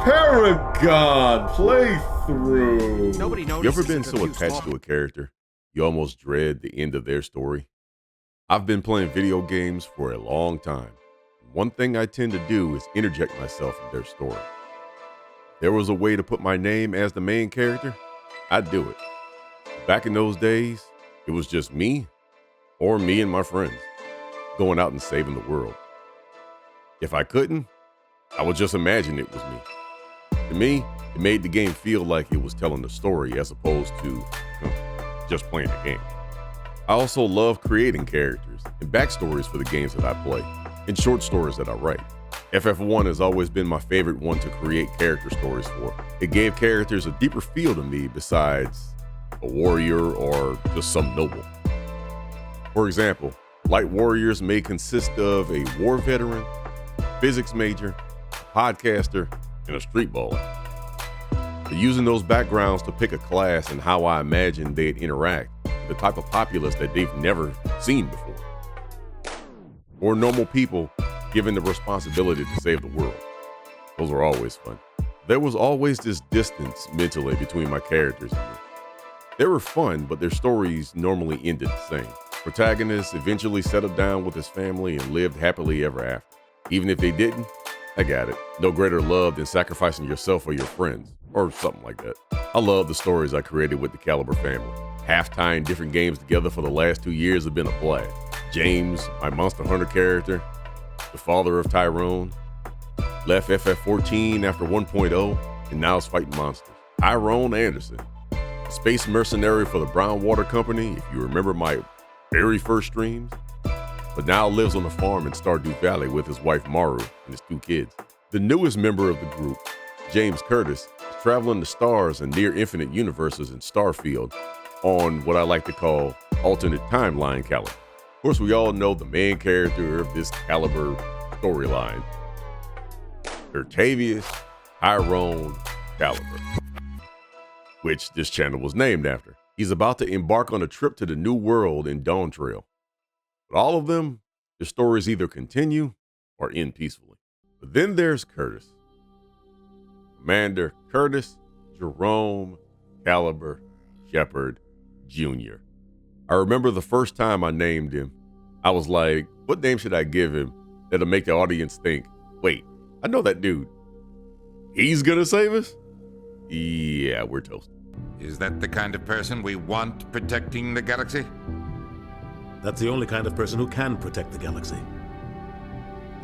Paragon playthrough. Nobody noticed. You ever been so attached to a character, you almost dread the end of their story? I've been playing video games for a long time. One thing I tend to do is interject myself in their story. If there was a way to put my name as the main character, I'd do it. Back in those days, it was just me or me and my friends going out and saving the world. If I couldn't, I would just imagine it was me. To me, it made the game feel like it was telling a story as opposed to just playing a game. I also love creating characters and backstories for the games that I play and short stories that I write. FF1 has always been my favorite one to create character stories for. It gave characters a deeper feel to me besides a warrior or just some noble. For example, light warriors may consist of a war veteran, physics major, a podcaster, and a street baller. But using those backgrounds to pick a class and how I imagine they'd interact with the type of populace that they've never seen before. Or normal people given the responsibility to save the world. Those are always fun. There was always this distance mentally between my characters and me. They were fun, but their stories normally ended the same. Protagonist eventually settled down with his family and lived happily ever after. Even if they didn't, I got it. No greater love than sacrificing yourself for your friends, or something like that. I love the stories I created with the Caliber family. Half-tying different games together for the last 2 years have been a blast. James, my Monster Hunter character, the father of Tyrone, left FF14 after 1.0, and now is fighting monsters. Tyrone Anderson, a space mercenary for the Brown Water Company, if you remember my very first streams, but now lives on a farm in Stardew Valley with his wife Maru and his 2 kids. The newest member of the group, James Curtis, is traveling the stars and near infinite universes in Starfield on what I like to call alternate timeline Caliber. Of course, we all know the main character of this Caliber storyline, Octavius Tyrone Caliber, which this channel was named after. He's about to embark on a trip to the new world in Dawn Trail. But all of them, their stories either continue or end peacefully. But then there's Curtis. Commander Curtis Jerome Caliber Shepard Jr. I remember the first time I named him, I was like, what name should I give him that'll make the audience think, wait, I know that dude. He's gonna save us? Yeah, we're toasted. Is that the kind of person we want protecting the galaxy? That's the only kind of person who can protect the galaxy.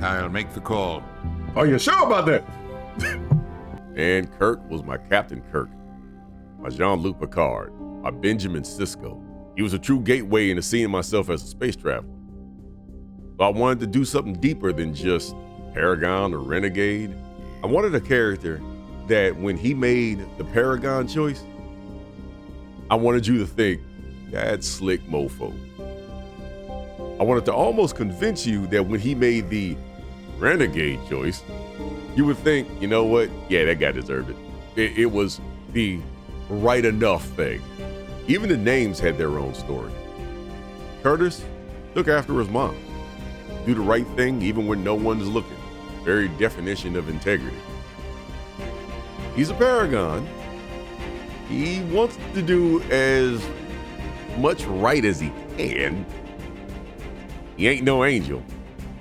I'll make the call. Are you sure about that? And Kirk was my Captain Kirk, my Jean-Luc Picard, my Benjamin Sisko. He was a true gateway into seeing myself as a space traveler. So I wanted to do something deeper than just Paragon or Renegade. I wanted a character that when he made the Paragon choice, I wanted you to think, that's slick mofo. I wanted to almost convince you that when he made the Renegade choice, you would think, you know what? Yeah, that guy deserved it. It was the right enough thing. Even the names had their own story. Curtis took after his mom. Do the right thing even when no one's looking. Very definition of integrity. He's a paragon. He wants to do as much right as he can. He ain't no angel,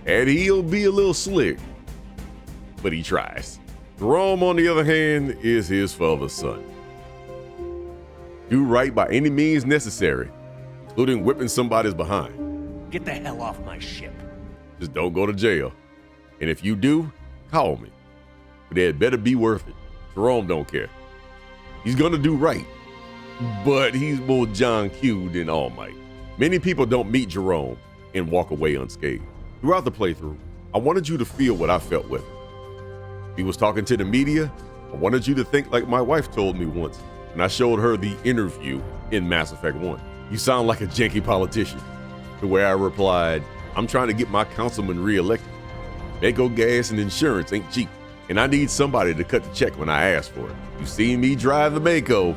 and he'll be a little slick, but he tries. Jerome, on the other hand, is his father's son. Do right by any means necessary, including whipping somebody's behind. Get the hell off my ship. Just don't go to jail. And if you do, call me. But it better be worth it. Jerome don't care. He's gonna do right, but he's more John Q than All Might. Many people don't meet Jerome and walk away unscathed. Throughout the playthrough, I wanted you to feel what I felt with him. If he was talking to the media, I wanted you to think like my wife told me once when I showed her the interview in Mass Effect 1. You sound like a janky politician. To where I replied, I'm trying to get my councilman reelected. Mako gas and insurance ain't cheap, and I need somebody to cut the check when I ask for it. You see me drive the Mako,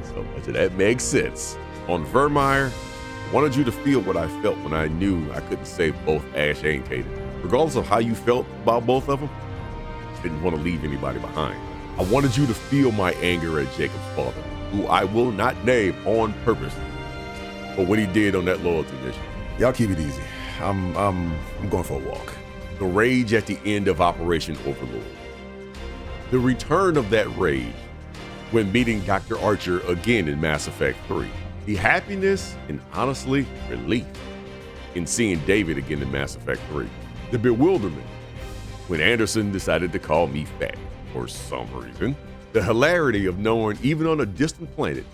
so much of that makes sense. On Vermeer, I wanted you to feel what I felt when I knew I couldn't save both Ash and Kaden. regardless of how you felt about both of them, didn't want to leave anybody behind. I wanted you to feel my anger at Jacob's father, who I will not name on purpose for what he did on that loyalty mission. Y'all keep it easy. I'm going for a walk. The rage at the end of Operation Overlord. The return of that rage when meeting Dr. Archer again in Mass Effect 3. The happiness and honestly, relief in seeing David again in Mass Effect 3. The bewilderment when Anderson decided to call me fat for some reason. The hilarity of knowing even on a distant planet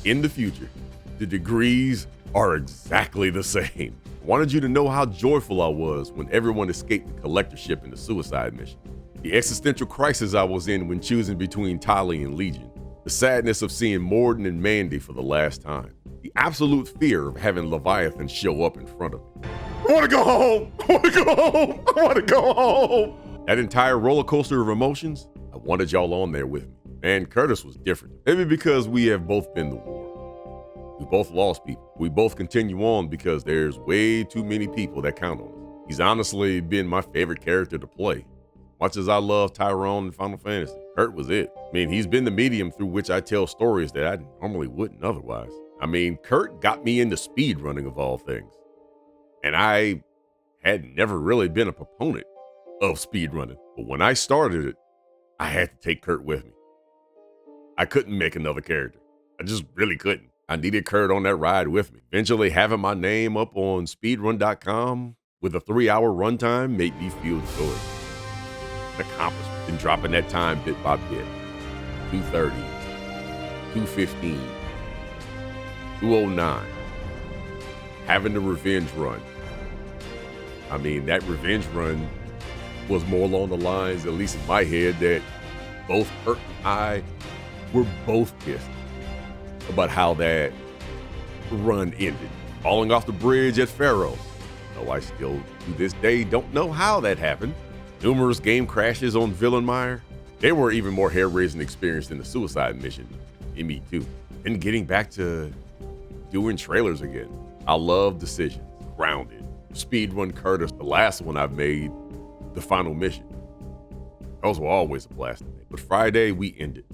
in the future, the degrees are exactly the same. I wanted you to know how joyful I was when everyone escaped the collector ship in the suicide mission. The existential crisis I was in when choosing between Tali and Legion. The sadness of seeing Morden and Mandy for the last time. The absolute fear of having Leviathan show up in front of me. I want to go home! I want to go home! I want to go home! That entire roller coaster of emotions, I wanted y'all on there with me. Man, Curtis was different. Maybe because we have both been to war. We both lost people. We both continue on because there's way too many people that count on us. He's honestly been my favorite character to play. Much as I love Tyrone in Final Fantasy, Kurt was it. I mean, he's been the medium through which I tell stories that I normally wouldn't otherwise. I mean, Kurt got me into speedrunning of all things. And I had never really been a proponent of speedrunning. But when I started it, I had to take Kurt with me. I couldn't make another character. I just really couldn't. I needed Kurt on that ride with me. Eventually having my name up on speedrun.com with a 3-hour runtime made me feel good. An accomplishment. And dropping that time bit by bit. 230, 215, 209. Having the revenge run. I mean, that revenge run was more along the lines, at least in my head, that both Kurt and I were both pissed about how that run ended. Falling off the bridge at Pharaoh. Though I still, to this day, don't know how that happened. Numerous game crashes on Villenmire. They were even more hair-raising experience than the suicide mission in me too. And getting back to doing trailers again. I love Decisions, Grounded, Speedrun Curtis, the last one I've made, the final mission. Those were always a blast to make. But Friday, we ended.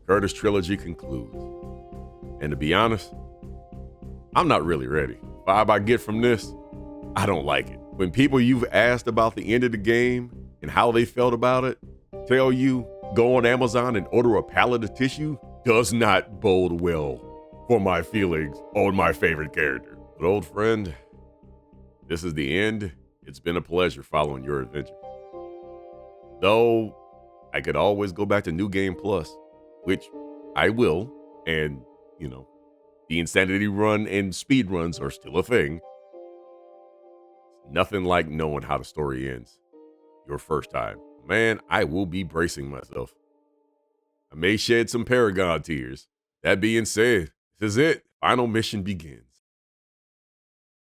Curtis trilogy concludes. And to be honest, I'm not really ready. The vibe I get from this, I don't like it. When people you've asked about the end of the game and how they felt about it tell you go on Amazon and order a pallet of tissue, does not bode well for my feelings on my favorite character. But old friend, this is the end. It's been a pleasure following your adventure. Though I could always go back to New Game Plus, which I will, and the Insanity Run and speed runs are still a thing. Nothing like knowing how the story ends your first time. Man, I will be bracing myself. I may shed some Paragon tears. That being said, this is it. Final mission begins.